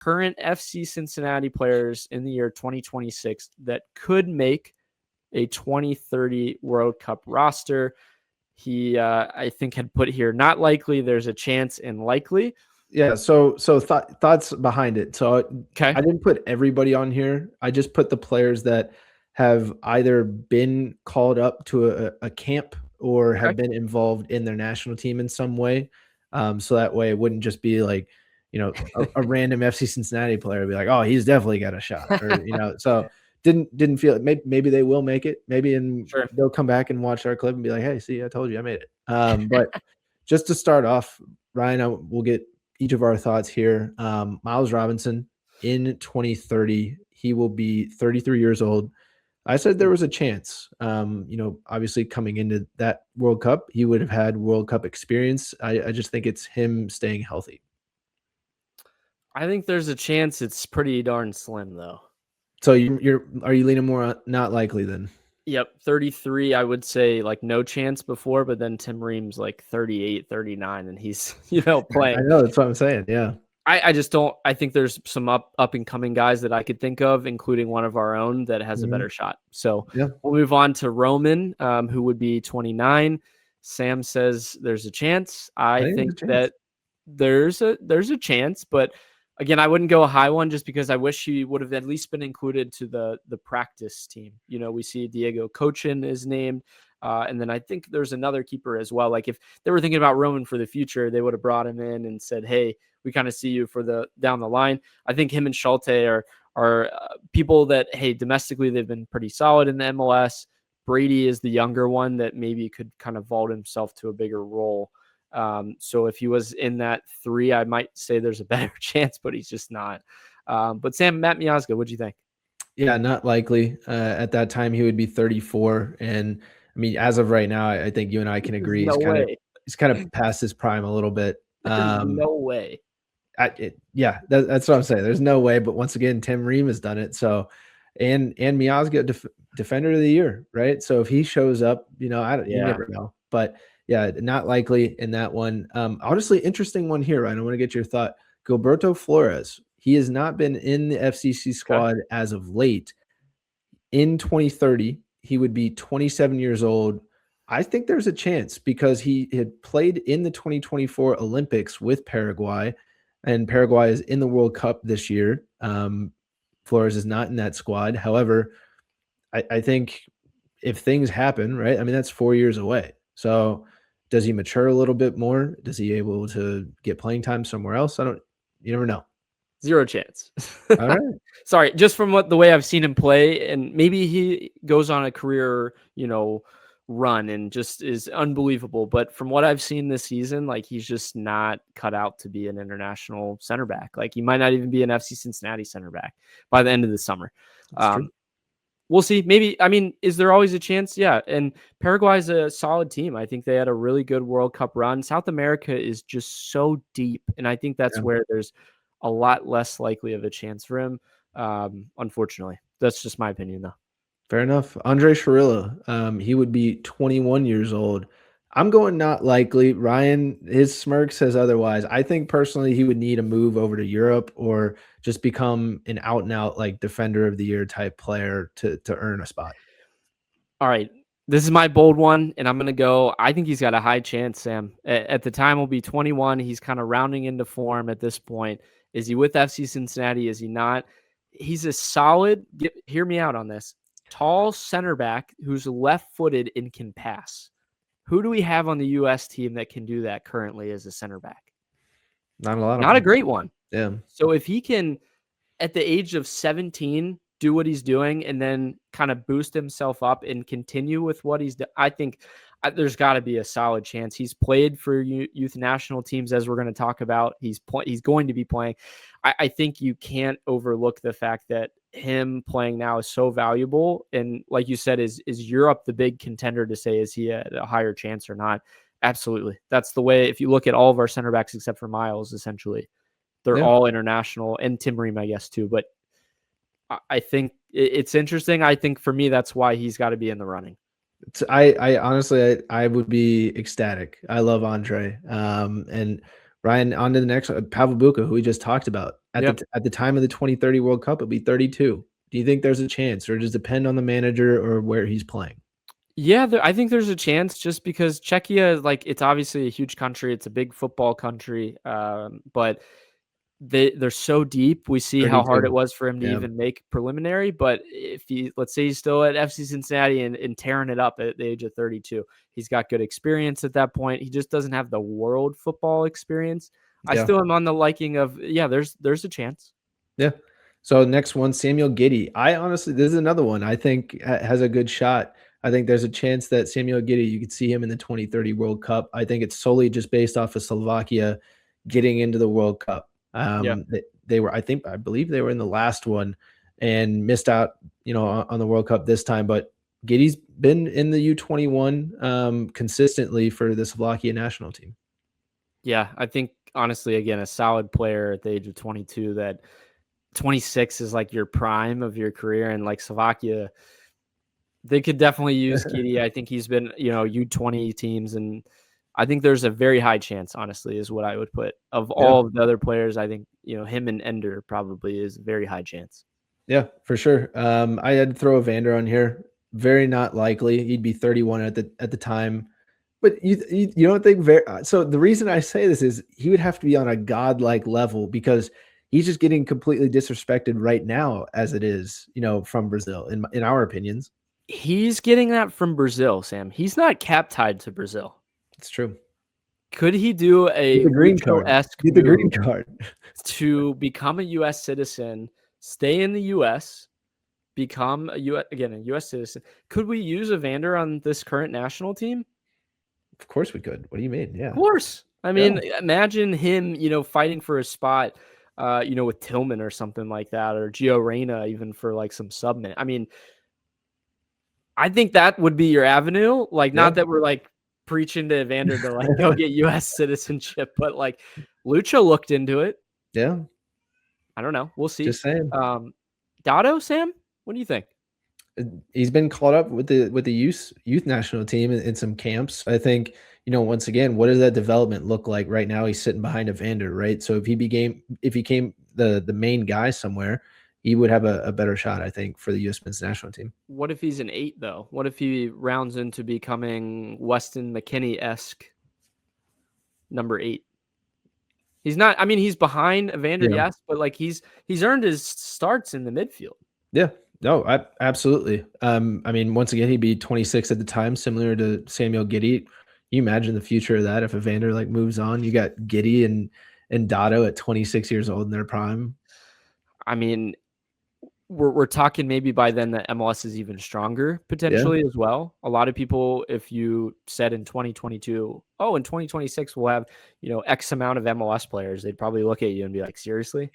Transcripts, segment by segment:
current FC Cincinnati players in the year 2026 that could make a 2030 World Cup roster. He, I think, had put here not likely, there's a chance, and likely. Yeah, so thoughts behind it. So Okay. I didn't put everybody on here. I just put the players that have either been called up to a camp or have been involved in their national team in some way. So that way it wouldn't just be like, a random FC Cincinnati player be like, oh, he's definitely got a shot, or so didn't feel it. Maybe they will make it. Maybe they'll come back and watch our clip and be like, hey, see, I told you I made it. But just to start off, Ryan, we'll get each of our thoughts here. Miles Robinson in 2030, he will be 33 years old. I said there was a chance. Obviously coming into that World Cup, he would have had World Cup experience. I just think it's him staying healthy. I think there's a chance. It's pretty darn slim, though. So are you leaning more on not likely then? Yep, 33, I would say like no chance before, but then Tim Ream's like 38, 39, and he's, playing. I know, that's what I'm saying, yeah. I just don't – I think there's some up-and-coming guys that I could think of, including one of our own that has a better shot. So we'll move on to Roman, who would be 29. Sam says there's a chance. I think that there's a chance, but – again, I wouldn't go a high one just because I wish he would have at least been included to the practice team. We see Diego Cochin is named, and then I think there's another keeper as well. Like if they were thinking about Roman for the future, they would have brought him in and said, hey, we kind of see you for the down the line. I think him and Schulte are people that, hey, domestically, they've been pretty solid in the MLS. Brady is the younger one that maybe could kind of vault himself to a bigger role. So if he was in that 3, I might say there's a better chance, but he's just not. But Sam, Matt Miazga, what'd you think? Yeah, not likely. At that time, he would be 34. And I mean, as of right now, I think you and I can agree he's kind of past his prime a little bit. No way. That's what I'm saying. There's no way. But once again, Tim Ream has done it. So, and Miazga, defender of the year, right? So if he shows up, you never know. But yeah, not likely in that one. Honestly, interesting one here, Ryan. I want to get your thought. Gilberto Flores. He has not been in the FCC squad as of late. In 2030, he would be 27 years old. I think there's a chance because he had played in the 2024 Olympics with Paraguay, and Paraguay is in the World Cup this year. Flores is not in that squad. However, I think if things happen, right, I mean, that's 4 years away. So does he mature a little bit more? Does he able to get playing time somewhere else? You never know. 0 chance. All right. Sorry, just from the way I've seen him play, and maybe he goes on a career, run and just is unbelievable. But from what I've seen this season, like he's just not cut out to be an international center back. Like he might not even be an FC Cincinnati center back by the end of the summer. We'll see. Maybe, I mean, is there always a chance? Yeah. And Paraguay is a solid team. I think they had a really good World Cup run. South America is just so deep. And I think that's where there's a lot less likely of a chance for him. Unfortunately, that's just my opinion though. Fair enough. Andre Chirila, he would be 21 years old. I'm going not likely. Ryan, his smirk says otherwise. I think personally he would need a move over to Europe or just become an out-and-out like defender of the year type player to earn a spot. All right. This is my bold one, and I'm going to go. I think he's got a high chance, Sam. At the time, he'll be 21. He's kind of rounding into form at this point. Is he with FC Cincinnati? Is he not? He's a solid, hear me out on this, tall center back who's left-footed and can pass. Who do we have on the U.S. team that can do that currently as a center back? Not a lot. Not a great one. Yeah. So if he can, at the age of 17, do what he's doing and then kind of boost himself up and continue with what he's done, I think there's got to be a solid chance. He's played for youth national teams, as we're going to talk about. He's going to be playing. I think you can't overlook the fact that him playing now is so valuable. And like you said, is Europe the big contender to say, is he at a higher chance or not? Absolutely. That's the way, if you look at all of our center backs, except for Miles, essentially, they're all international, and Tim Ream, I guess, too. But I think it's interesting. I think for me, that's why he's got to be in the running. I honestly, I would be ecstatic. I love Andre. And Ryan, on to the next one, Pavel Bucha, who we just talked about. at the time of the 2030 World Cup, it'll be 32. Do you think there's a chance, or does it depend on the manager or where he's playing? Yeah, I think there's a chance just because Czechia, like, it's obviously a huge country. It's a big football country, but they're so deep. We see how hard it was for him to even make preliminary. But if let's say he's still at FC Cincinnati and tearing it up at the age of 32, he's got good experience at that point. He just doesn't have the world football experience. I still am on the liking of, there's a chance. Yeah. So next one, Samuel Giddy. This is another one I think has a good shot. I think there's a chance that Samuel Giddy, you could see him in the 2030 World Cup. I think it's solely just based off of Slovakia getting into the World Cup. They were, I believe they were in the last one and missed out, on the World Cup this time. But Giddy's been in the U21 consistently for the Slovakia national team. Yeah, I think honestly, again, a solid player at the age of 22. That 26 is like your prime of your career, and like Slovakia, they could definitely use Giddy. I think he's been, U20 teams, and I think there's a very high chance, honestly, is what I would put. Of all of the other players, I think, him and Ender probably is a very high chance. Yeah, for sure. I had to throw Evander on here. Very not likely. He'd be 31 at the time. But you don't think so the reason I say this is he would have to be on a godlike level, because he's just getting completely disrespected right now as it is, from Brazil, in our opinions. He's getting that from Brazil, Sam. He's not cap tied to Brazil. It's true. Could he do a green card-esque Get the green card to become a U.S. citizen, stay in the U.S., become a U.S. citizen? Could we use Evander on this current national team? Of course we could. What do you mean? Yeah. Of course. I mean, imagine him, fighting for a spot, with Tillman or something like that, or Gio Reyna, even for like some submin. I mean, I think that would be your avenue. Like, not that we're like preaching to Evander to like go get U.S. citizenship, but like Lucha looked into it. Yeah. I don't know. We'll see. Just saying. Dotto, Sam, what do you think? He's been called up with the youth national team in some camps. I think, once again, what does that development look like right now? He's sitting behind Evander, right? So if he became the main guy somewhere, he would have a better shot, I think, for the U.S. men's national team. What if he's an 8, though? What if he rounds into becoming Weston McKennie-esque number 8? He's not. I mean, he's behind Evander, yes, but like he's earned his starts in the midfield. Yeah. No, absolutely. I mean, once again, he'd be 26 at the time, similar to Samuel Giddy. You imagine the future of that if Evander like moves on. You got Giddy and Dotto at 26 years old in their prime. I mean, we're talking maybe by then that MLS is even stronger potentially as well. A lot of people, if you said in 2022, in 2026 we'll have, X amount of MLS players, they'd probably look at you and be like, seriously?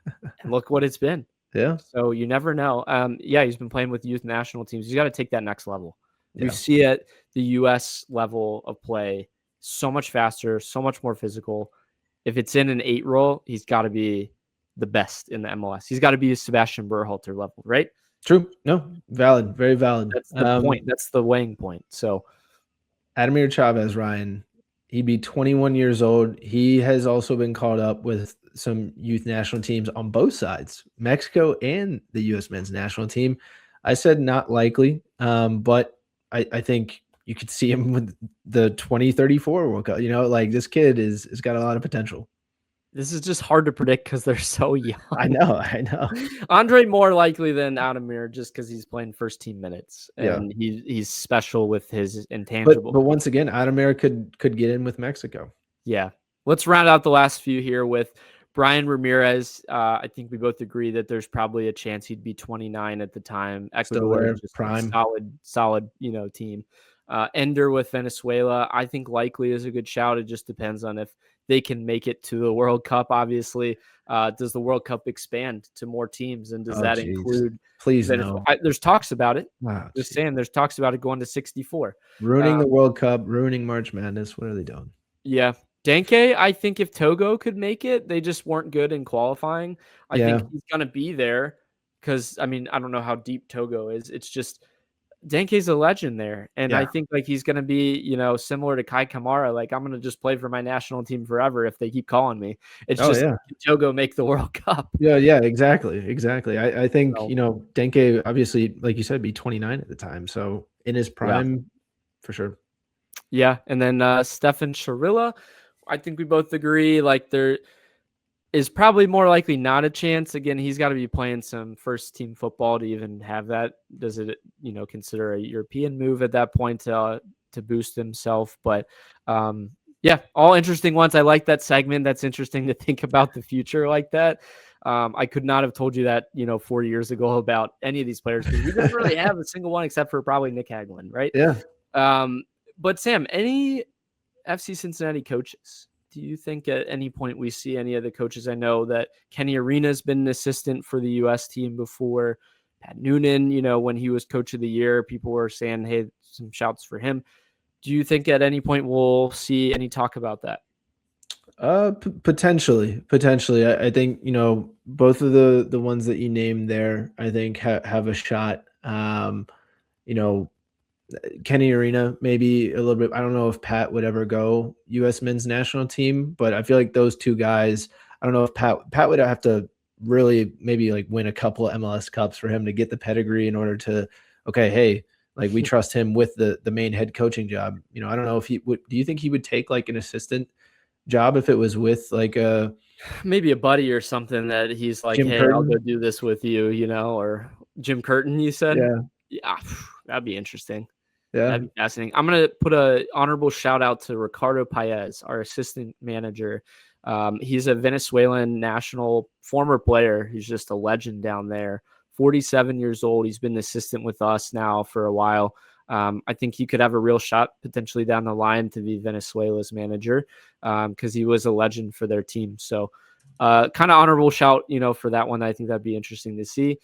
And look what it's been. Yeah. So you never know. He's been playing with youth national teams. He's got to take that next level. You see at the U.S. level of play so much faster, so much more physical. If it's in an 8 role, he's got to be the best in the MLS. He's got to be a Sebastian Berhalter level, right? True. No, valid. Very valid. That's the point. That's the weighing point. So Ademar Chavez, Ryan, he'd be 21 years old. He has also been called up with some youth national teams on both sides, Mexico and the U.S. men's national team. I said not likely, but I think you could see him with the 2034 World Cup. Like this kid has got a lot of potential. This is just hard to predict because they're so young. I know. Andre more likely than Ademar just because he's playing first team minutes and he's special with his intangible. But once again, Ademar could get in with Mexico. Yeah. Let's round out the last few here with Bryan Ramírez. I think we both agree that there's probably a chance he'd be 29 at the time. Ecuador, just prime, solid, team. Ender with Venezuela, I think likely is a good shout. It just depends on if they can make it to the World Cup. Obviously, does the World Cup expand to more teams, and does that include? Please no. There's talks about it. Just saying, there's talks about it going to 64. Ruining the World Cup, ruining March Madness. What are they doing? Yeah. Denkey, I think if Togo could make it, they just weren't good in qualifying. I think he's going to be there because, I mean, I don't know how deep Togo is. It's just Denkey's a legend there. And I think like he's going to be, similar to Kai Kamara. Like I'm going to just play for my national team forever if they keep calling me. It's Jogo make the World Cup. Yeah, exactly. I think, Denkey, obviously, like you said, be 29 at the time. So in his prime, for sure. Yeah. And then Stefan Chirila, I think we both agree, like there is probably more likely not a chance. Again, he's got to be playing some first team football to even have that. Does it, consider a European move at that point to boost himself? But all interesting ones. I like that segment. That's interesting to think about the future like that. I could not have told you that, 4 years ago about any of these players because we didn't really have a single one except for probably Nick Hagglund, right? Yeah. But Sam, any FC Cincinnati coaches? Do you think at any point we see any of the coaches? I know that Kenny Arena's been an assistant for the U.S. team before. Pat Noonan, when he was coach of the year, people were saying, hey, some shouts for him. Do you think at any point we'll see any talk about that? Potentially. I think, both of the ones that you named there, I think have a shot. Kenny Arena, maybe a little bit. I don't know if Pat would ever go U.S. men's national team, but I feel like those two guys, I don't know if Pat would have to really maybe like win a couple of MLS Cups for him to get the pedigree in order to, okay, hey, like we trust him with the main head coaching job. I don't know if he would, do you think he would take like an assistant job if it was with like maybe a buddy or something that he's like, Jim hey, Curtin? I'll go do this with you, or Jim Curtin, you said? Yeah, that'd be interesting. Yeah, that'd be fascinating. I'm going to put an honorable shout out to Ricardo Paez, our assistant manager. He's a Venezuelan national former player. He's just a legend down there. 47 years old. He's been an assistant with us now for a while. I think he could have a real shot potentially down the line to be Venezuela's manager because he was a legend for their team. So kind of honorable shout, for that one. I think that'd be interesting to see.